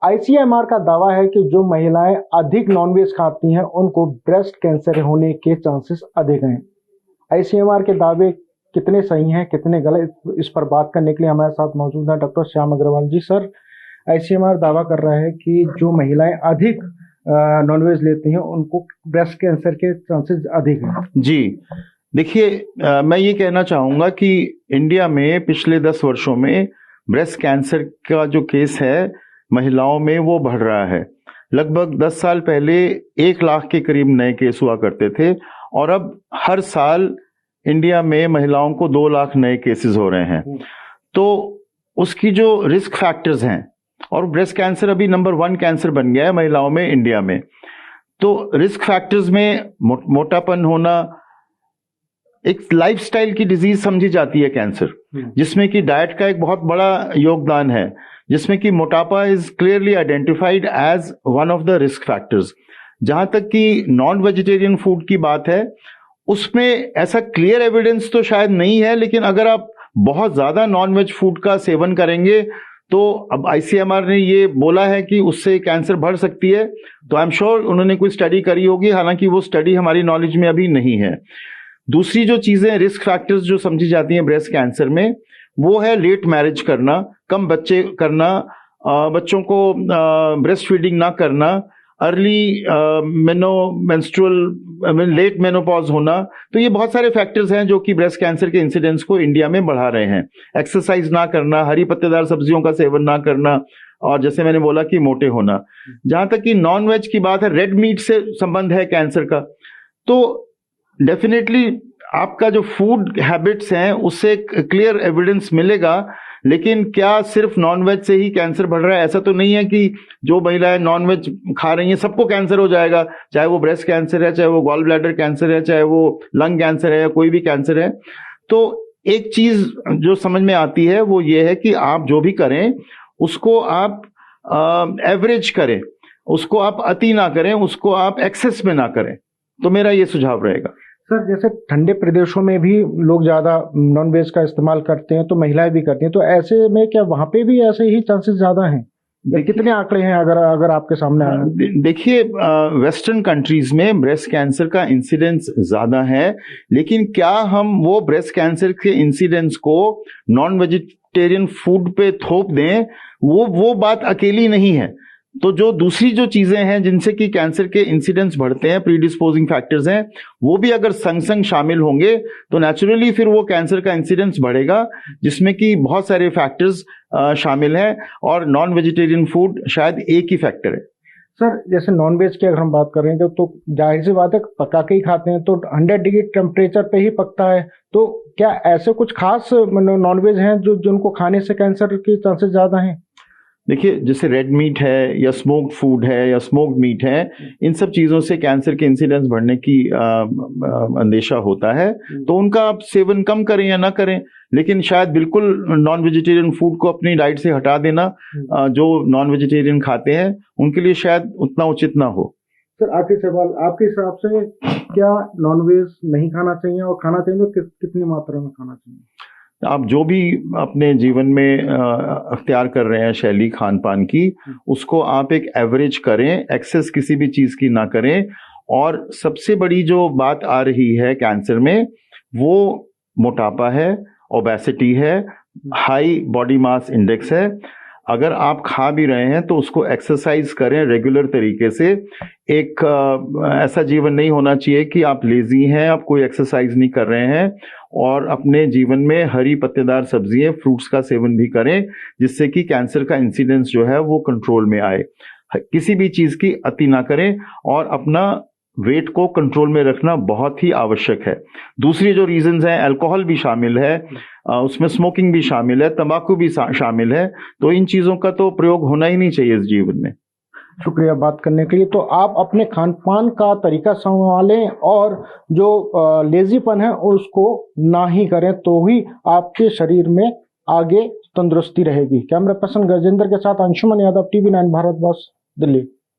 ICMR का दावा है कि जो महिलाएं अधिक नॉनवेज खाती हैं उनको ब्रेस्ट कैंसर होने के चांसेस अधिक हैं। आईसीएमआर के दावे कितने सही हैं, कितने गलत, इस पर बात करने के लिए हमारे साथ मौजूद हैं डॉक्टर श्याम अग्रवाल जी। सर, आईसीएमआर दावा कर रहा है कि जो महिलाएं अधिक नॉनवेज लेती हैं उनको ब्रेस्ट कैंसर के चांसेस अधिक हैं। जी देखिए, मैं ये कहना चाहूंगा कि इंडिया में पिछले 10 वर्षों में ब्रेस्ट कैंसर का जो केस है महिलाओं में वो बढ़ रहा है। लगभग 10 साल पहले 1 लाख के करीब नए केस हुआ करते थे और अब हर साल इंडिया में महिलाओं को 2 लाख नए केसेस हो रहे हैं। तो उसकी जो रिस्क फैक्टर्स हैं, और ब्रेस्ट कैंसर अभी नंबर 1 कैंसर बन गया है महिलाओं में इंडिया में। तो रिस्क फैक्टर्स में मोटापन होना, एक लाइफस्टाइल की डिजीज समझी जाती है कैंसर, जिसमें कि डाइट का एक बहुत बड़ा योगदान है, जिसमें कि मोटापा is clearly identified as one of the risk factors. जहां तक कि नॉन वेजिटेरियन फूड की बात है, उसमें ऐसा क्लियर एविडेंस तो शायद नहीं है, लेकिन अगर आप बहुत ज्यादा नॉन वेज फूड का सेवन करेंगे तो अब आईसीएमआर ने ये बोला है कि उससे कैंसर बढ़ सकती है। तो आई एम श्योर उन्होंने कोई स्टडी करी होगी, हालांकि वो स्टडी हमारी नॉलेज में अभी नहीं है। दूसरी जो चीजें रिस्क फैक्टर्स जो समझी जाती हैं ब्रेस्ट कैंसर में, वो है लेट मैरिज करना, कम बच्चे करना, बच्चों को ब्रेस्ट फीडिंग ना करना, अर्ली लेट मेनोपॉज होना। तो ये बहुत सारे फैक्टर्स हैं जो कि ब्रेस्ट कैंसर के इंसिडेंस को इंडिया में बढ़ा रहे हैं। एक्सरसाइज ना करना, हरी पत्तेदार सब्जियों का सेवन ना करना, और जैसे मैंने बोला कि मोटे होना। जहां तक कि नॉन वेज की बात है, रेड मीट से संबंध है कैंसर का, तो डेफिनेटली आपका जो फूड हैबिट्स हैं उससे क्लियर एविडेंस मिलेगा। लेकिन क्या सिर्फ नॉनवेज से ही कैंसर बढ़ रहा है? ऐसा तो नहीं है कि जो महिलाएं नॉनवेज खा रही हैं सबको कैंसर हो जाएगा, चाहे वो ब्रेस्ट कैंसर है, चाहे वो गॉल ब्लैडर कैंसर है, चाहे वो लंग कैंसर है, या कोई भी कैंसर है। तो एक चीज जो समझ में आती है वो ये है कि आप जो भी करें उसको आप एवरेज करें, उसको आप अति ना करें, उसको आप एक्सेस में ना करें। तो मेरा ये सुझाव रहेगा। सर, जैसे ठंडे प्रदेशों में भी लोग ज्यादा नॉनवेज का इस्तेमाल करते हैं, तो महिलाएं भी करती हैं, तो ऐसे में क्या वहां पे भी ऐसे ही चांसेस ज्यादा हैं? कितने आंकड़े हैं अगर आपके सामने आए? देखिए, वेस्टर्न कंट्रीज में ब्रेस्ट कैंसर का इंसिडेंस ज्यादा है, लेकिन क्या हम वो ब्रेस्ट कैंसर के इंसिडेंस को नॉन वेजिटेरियन फूड पे थोप दें? वो बात अकेली नहीं है। तो जो दूसरी जो चीजें हैं जिनसे कि कैंसर के इंसिडेंस बढ़ते हैं, प्रीडिस्पोजिंग फैक्टर्स हैं, वो भी अगर संग संग शामिल होंगे तो नेचुरली फिर वो कैंसर का इंसिडेंस बढ़ेगा, जिसमें कि बहुत सारे फैक्टर्स शामिल हैं, और नॉन वेजिटेरियन फूड शायद एक ही फैक्टर है। सर, जैसे नॉनवेज की अगर हम बात कर रहे हैं तो जाहिर सी बात है पका के ही खाते हैं, तो 100 डिग्री टेम्परेचर पे ही पकता है। तो क्या ऐसे कुछ खास नॉनवेज हैं जिनको खाने से कैंसर के चांसेस ज्यादा हैं? देखिए, जैसे रेड मीट है या स्मोक्ड फूड है या स्मोक्ड मीट है, इन सब चीजों से कैंसर के इंसिडेंस बढ़ने की अंदेशा होता है। तो उनका आप सेवन कम करें या ना करें, लेकिन शायद बिल्कुल नॉन वेजिटेरियन फूड को अपनी डाइट से हटा देना, जो नॉन वेजिटेरियन खाते हैं उनके लिए शायद उतना उचित ना हो। सर, आखिरी सवाल, आपके हिसाब से क्या नॉनवेज नहीं खाना चाहिए, और खाना चाहिए तो कितनी मात्रा में खाना चाहिए? आप जो भी अपने जीवन में अख्तियार कर रहे हैं शैली खान पान की, उसको आप एक एवरेज करें, एक्सेस किसी भी चीज की ना करें। और सबसे बड़ी जो बात आ रही है कैंसर में, वो मोटापा है, ओबेसिटी है, हाई बॉडी मास इंडेक्स है। अगर आप खा भी रहे हैं तो उसको एक्सरसाइज करें रेगुलर तरीके से। एक ऐसा जीवन नहीं होना चाहिए कि आप लेजी हैं, आप कोई एक्सरसाइज नहीं कर रहे हैं, और अपने जीवन में हरी पत्तेदार सब्जियां, फ्रूट्स का सेवन भी करें, जिससे कि कैंसर का इंसिडेंस जो है वो कंट्रोल में आए। किसी भी चीज की अति ना करें, और अपना वेट को कंट्रोल में रखना बहुत ही आवश्यक है। दूसरी जो रीजंस हैं, अल्कोहल भी शामिल है, उसमें स्मोकिंग भी शामिल है, तंबाकू भी शामिल है। तो इन चीजों का तो प्रयोग होना ही नहीं चाहिए इस जीवन में। शुक्रिया बात करने के लिए। तो आप अपने खान पान का तरीका संभालें, और जो लेजीपन है उसको ना ही करें, तो ही आपके शरीर में आगे तंदुरुस्ती रहेगी। कैमरा पर्सन गजेंद्र के साथ अंशुमन यादव, TV9 भारतवर्ष, दिल्ली।